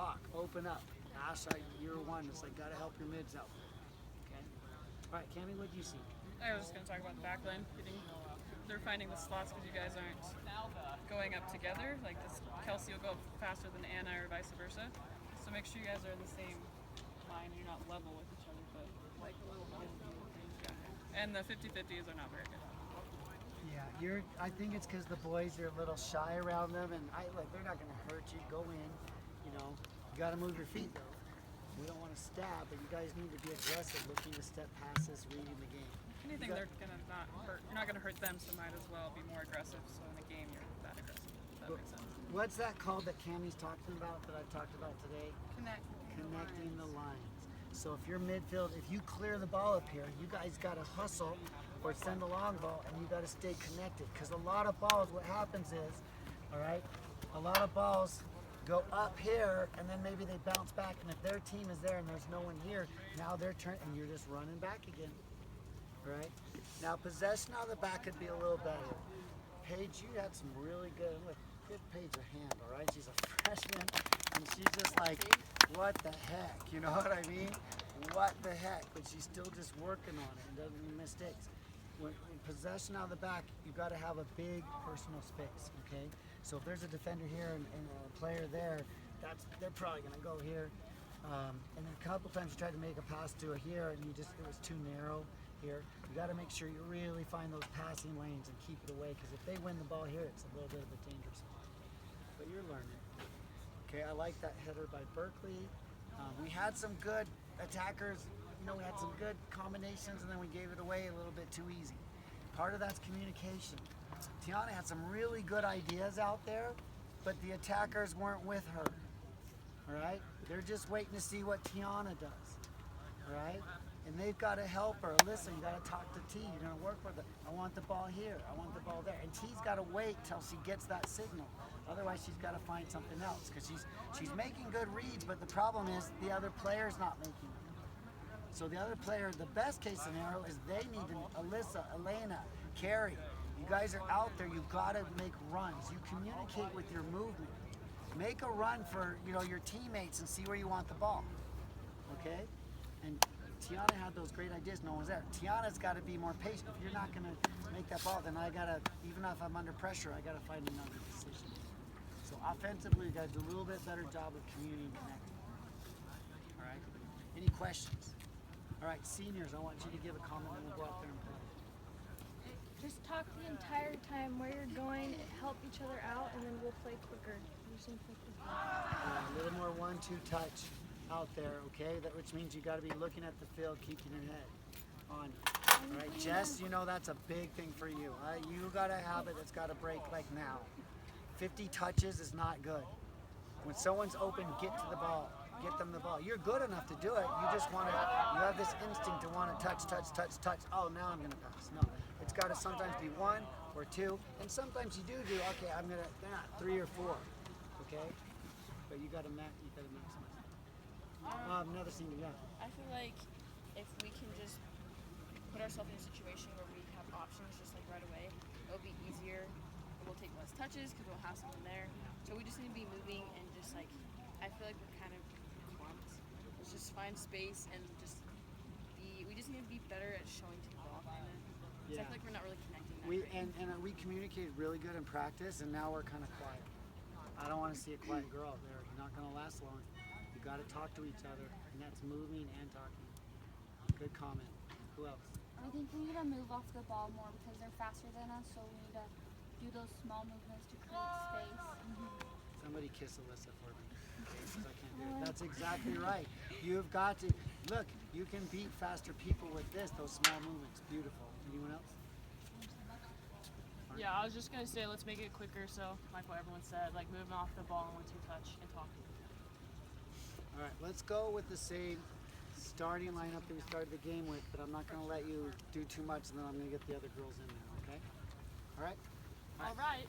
talk, open up. Ash, you're one. It's like, gotta help your mids out. Okay. All right, Cammy, what do you see? I was just going to talk about the back line. They're finding the slots because you guys aren't going up together. Like this, Kelsey will go up faster than Anna or vice versa. So make sure you guys are in the same line. You're not level with each other, but like a little bit. Yeah. And the 50-50s are not very good. Yeah, I think it's because the boys are a little shy around them, and they're not going to hurt you. Go in, you know. You got to move your feet though. We don't want to stab, but you guys need to be aggressive, looking to step past this, reading the game. Anything they're gonna not hurt. You're not gonna hurt them, so might as well be more aggressive. So in the game, you're that aggressive. If that makes sense. What's that called that Cammy's talking about that I talked about today? Connecting the lines. So if you're midfield, if you clear the ball up here, you guys got to hustle or send a long ball, and you got to stay connected. Because a lot of balls, what happens is, all right, a lot of balls go up here, and then maybe they bounce back, and if their team is there and there's no one here, now they're turning, and you're just running back again. All right? Now possession on the back could be a little better. Paige, you had some really good, look, give Paige a hand, all right? She's a freshman, and she's just like, what the heck? You know what I mean? What the heck? But she's still just working on it and doesn't make mistakes. When possession out of the back, you got to have a big personal space, okay? So if there's a defender here and a player there, they're probably going to go here. And then a couple times you tried to make a pass to here, and it was too narrow here. You got to make sure you really find those passing lanes and keep it away, because if they win the ball here, it's a little bit of a dangerous spot. But you're learning. Okay, I like that header by Berkeley. We had some good attackers. You know, we had some good combinations, and then we gave it away a little bit too easy. Part of that's communication. Tiana had some really good ideas out there, but the attackers weren't with her. All right? They're just waiting to see what Tiana does. All right? And they've got to help her. Listen, you got to talk to T. You're going to work with her. I want the ball here. I want the ball there. And T's got to wait till she gets that signal. Otherwise, she's got to find something else, because she's making good reads, but the problem is the other player's not making them. So the other player, the best case scenario is they need to, Alyssa, Elena, Carrie, you guys are out there, you've got to make runs. You communicate with your movement. Make a run for your teammates and see where you want the ball, okay? And Tiana had those great ideas, no one's there. Tiana's got to be more patient. If you're not going to make that ball, then I got to, even if I'm under pressure, I got to find another decision. So offensively, you got to do a little bit better job of communicating and connecting. All right? Any questions? All right, seniors, I want you to give a comment and we'll go out there and play. Just talk the entire time where you're going, help each other out, and then we'll play quicker. A little more 1-2 touch out there, okay? Which means you got to be looking at the field, keeping your head on you. All right, Jess, that's a big thing for you. You got a habit that's got to break like now. 50 touches is not good. When someone's open, get to the ball. Get them the ball. You're good enough to do it. You just want to, you have this instinct to want to touch. Oh, now I'm going to pass. No, it's got to sometimes be 1 or 2. And sometimes you do, okay, I'm going to, 3 or 4. Okay? But you got to maximize. Another thing, yeah. I feel like if we can just put ourselves in a situation where we have options just like right away, it'll be easier. We'll take less touches because we'll have someone there. So we just need to be moving and just like, I feel like we're kind of clumped. Let's just find space and we just need to be better at showing to the ball. Yeah. I feel like we're not really connecting that we communicated really good in practice, and now we're kind of quiet. I don't want to see a quiet girl out there. You're not going to last long. You got to talk to each other, and that's moving and talking. Good comment. Who else? I think we need to move off the ball more because they're faster than us, so we need to do those small movements to create space. Somebody kiss Alyssa for me. Because I can't do it. That's exactly right. You've got to, look, you can beat faster people with those small movements. Beautiful. Anyone else? Yeah, I was just going to say, let's make it quicker, so like what everyone said, like moving off the ball and 1-2 touch and talking. All right, let's go with the same starting lineup that we started the game with, but I'm not going to let you do too much, and then I'm going to get the other girls in there, okay? All right? All right.